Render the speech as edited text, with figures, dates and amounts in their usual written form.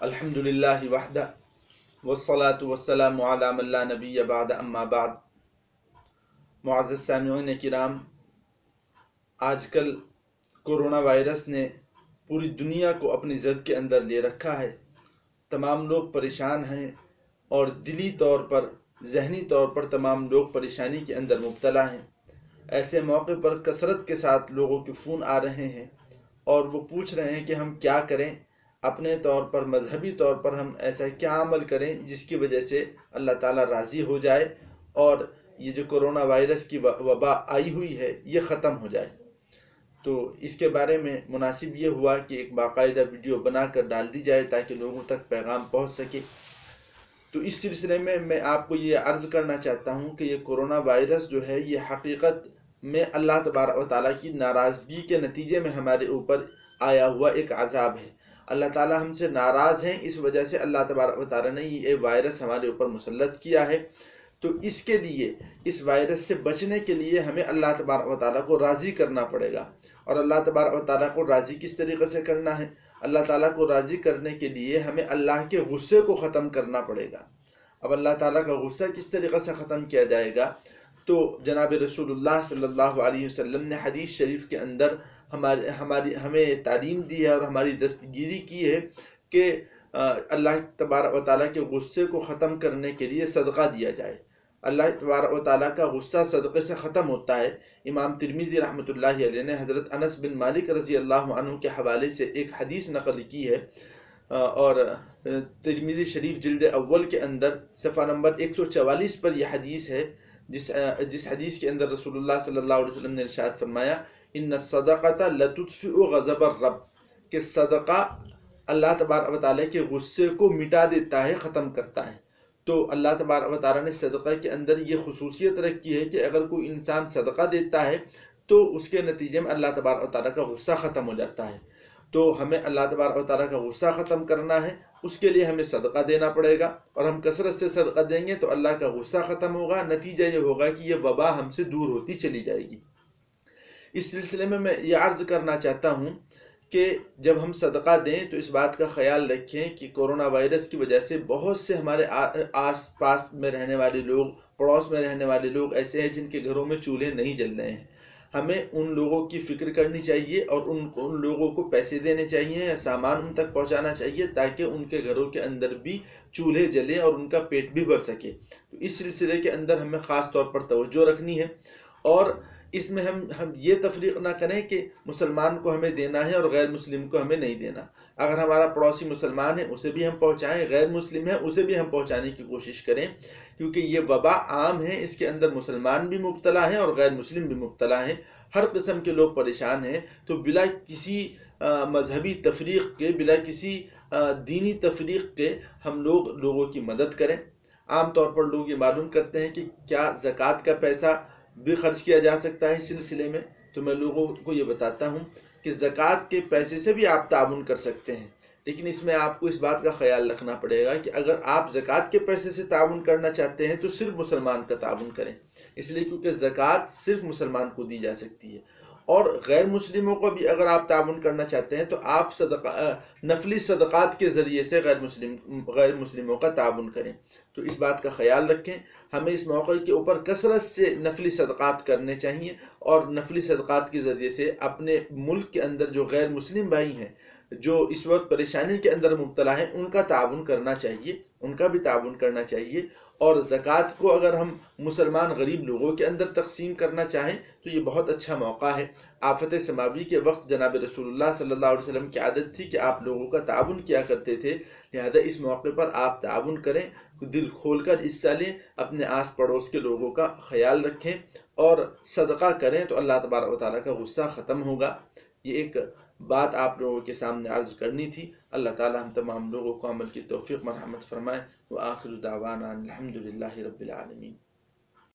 अल्हम्दुलिल्लाह वहदा वस्सलातु वस्सलामु अला मन ला नबिय्य बाद अम्मा बाद। मुअज़्ज़ज़ सामिऊन किराम, आजकल कोरोना वायरस ने पूरी दुनिया को अपनी ज़द के अंदर ले रखा है। तमाम लोग परेशान हैं और दिली तौर पर, ज़हनी तौर पर तमाम लोग परेशानी के अंदर मुब्तला हैं। ऐसे मौके पर कसरत के साथ लोगों के फ़ोन आ रहे हैं और वो पूछ रहे हैं कि हम क्या करें, अपने तौर पर, मजहबी तौर पर हम ऐसा क्या अमल करें जिसकी वजह से अल्लाह ताला राज़ी हो जाए और ये जो कोरोना वायरस की वबा आई हुई है ये ख़त्म हो जाए। तो इसके बारे में मुनासिब ये हुआ कि एक बाकायदा वीडियो बना कर डाल दी जाए ताकि लोगों तक पैगाम पहुँच सके। तो इस सिलसिले में मैं आपको ये अर्ज़ करना चाहता हूँ कि ये कोरोना वायरस जो है ये हकीकत में अल्लाह तबारक व तआला की नाराज़गी के नतीजे में हमारे ऊपर आया हुआ एक अज़ाब है। अल्लाह ताला हमसे नाराज़ हैं, इस वजह से अल्लाह तबारक व तआला ने ये वायरस हमारे ऊपर मुसल्लत किया है। तो इसके लिए, इस वायरस से बचने के लिए हमें अल्लाह तबारक व तआला को राज़ी करना पड़ेगा। और अल्लाह तबारक व तआला को राज़ी किस तरीक़े से करना है? अल्लाह ताला को राज़ी करने के लिए हमें अल्लाह के गुस्से को ख़त्म करना पड़ेगा। अब अल्लाह ताला का गुस्सा किस तरीक़े से ख़त्म किया जाएगा? तो जनाब रसूलुल्लाह सल्लल्लाहु अलैहि वसल्लम ने हदीस शरीफ के अंदर हमें तालीम दी है और हमारी दस्तगीरी की है कि अल्लाह तबारक व तआला के गुस्से को ख़त्म करने के लिए सदका दिया जाए। अल्लाह तबारक व तआला का गुस्सा सदक़े से ख़त्म होता है। इमाम तिरमिज़ी रहमतुल्लाहि अलैह ने हज़रत अनस बिन मालिक रज़ी अल्लाहु अन्हु के हवाले से एक हदीस नक़ल की है और तिरमिज़ी शरीफ जिल्द अव्वल के अंदर सफ़ा नंबर 144 पर यह हदीस है, जिस हदीस के अंदर रसूलुल्लाह सल्लल्लाहु अलैहि वसल्लम ने इरशाद फरमाया, इन्ना सदक़ता लतुत्फ़िउ ग़ज़ब रब, कि सदका अल्लाह तबारक व तआला के गुस्से को मिटा देता है, ख़त्म करता है। तो अल्लाह तबारक व तआला ने सदक़ा के अंदर ये खुसूसियत रखी है कि अगर कोई इंसान सदका देता है तो उसके नतीजे में अल्लाह तबारक व तआला का गुस्सा ख़त्म हो जाता है। तो हमें अल्लाह तबारक व तआला का गुस्सा ख़त्म करना है, उसके लिए हमें सदका देना पड़ेगा और हम कसरत से सदका देंगे तो अल्लाह का गुस्सा ख़त्म होगा। नतीजा ये होगा कि ये वबा हमसे दूर होती चली जाएगी। इस सिलसिले में मैं ये अर्ज़ करना चाहता हूँ कि जब हम सदका दें तो इस बात का ख़याल रखें कि कोरोना वायरस की वजह से बहुत से हमारे आस पास में रहने वाले लोग, पड़ोस में रहने वाले लोग ऐसे हैं जिनके घरों में चूल्हे नहीं जल रहे हैं। हमें उन लोगों की फ़िक्र करनी चाहिए और उन लोगों को पैसे देने चाहिए या सामान उन तक पहुंचाना चाहिए ताकि उनके घरों के अंदर भी चूल्हे जलें और उनका पेट भी भर सके। तो इस सिलसिले के अंदर हमें ख़ास तौर पर तवज्जो रखनी है और इसमें हम ये तफरीक ना करें कि मुसलमान को हमें देना है और गैर मुस्लिम को हमें नहीं देना। अगर हमारा पड़ोसी मुसलमान है उसे भी हम पहुँचाएँ, गैर मुस्लिम है उसे भी हम पहुँचाने की कोशिश करें, क्योंकि ये वबा आम है, इसके अंदर मुसलमान भी मुब्तला हैं और गैर मुस्लिम भी मुब्तला हैं। हर किस्म के लोग परेशान हैं। तो बिला किसी मजहबी तफरीक के, बिला किसी दीनी तफरीक के हम लोगों की मदद करें। आम तौर पर लोग ये मालूम करते हैं कि क्या ज़कात का पैसा भी खर्च किया जा सकता है। इस सिलसिले में तो मैं लोगों को ये बताता हूँ कि ज़कात के पैसे से भी आप ताउन कर सकते हैं, लेकिन इसमें आपको इस बात का ख्याल रखना पड़ेगा कि अगर आप ज़कात के पैसे से ताउन करना चाहते हैं तो सिर्फ मुसलमान का ताउन करें, इसलिए क्योंकि ज़कात सिर्फ मुसलमान को दी जा सकती है। और गैर मुस्लिमों को भी अगर आप ताउन करना चाहते हैं तो आप नफली सदक़ात के ज़रिए से गैर मुस्लिमों का ताउन करें। तो इस बात का ख्याल रखें। हमें इस मौके के ऊपर कसरत से नफली सदक़ात करने चाहिए और नफली सदक़ात के ज़रिए से अपने मुल्क के अंदर जो गैर मुस्लिम भाई हैं, जो इस वक्त परेशानी के अंदर मुब्तला हैं, उनका ताउन करना चाहिए, उनका भी ताउन करना चाहिए। और ज़कात को अगर हम मुसलमान गरीब लोगों के अंदर तकसीम करना चाहें तो ये बहुत अच्छा मौका है। आफत समावी के वक्त जनाब रसूलुल्लाह सल्लल्लाहु अलैहि वसल्लम की आदत थी कि आप लोगों का ताउन किया करते थे, लिहाजा इस मौके पर आप ताउन करें, दिल खोलकर हिस्सा लें, अपने आस पड़ोस के लोगों का ख्याल रखें और सदका करें तो अल्लाह तबारक व तआला का गुस्सा ख़त्म होगा। ये एक बात आप लोगों के सामने अर्ज़ करनी थी। अल्लाह ताला हम तमाम लोगों को अमल की तौफ़ीक़ मरहमत फ़रमाए। व आखिरु दावाना अनिल हम्दुलिल्लाहि रब्बिल आलमीन।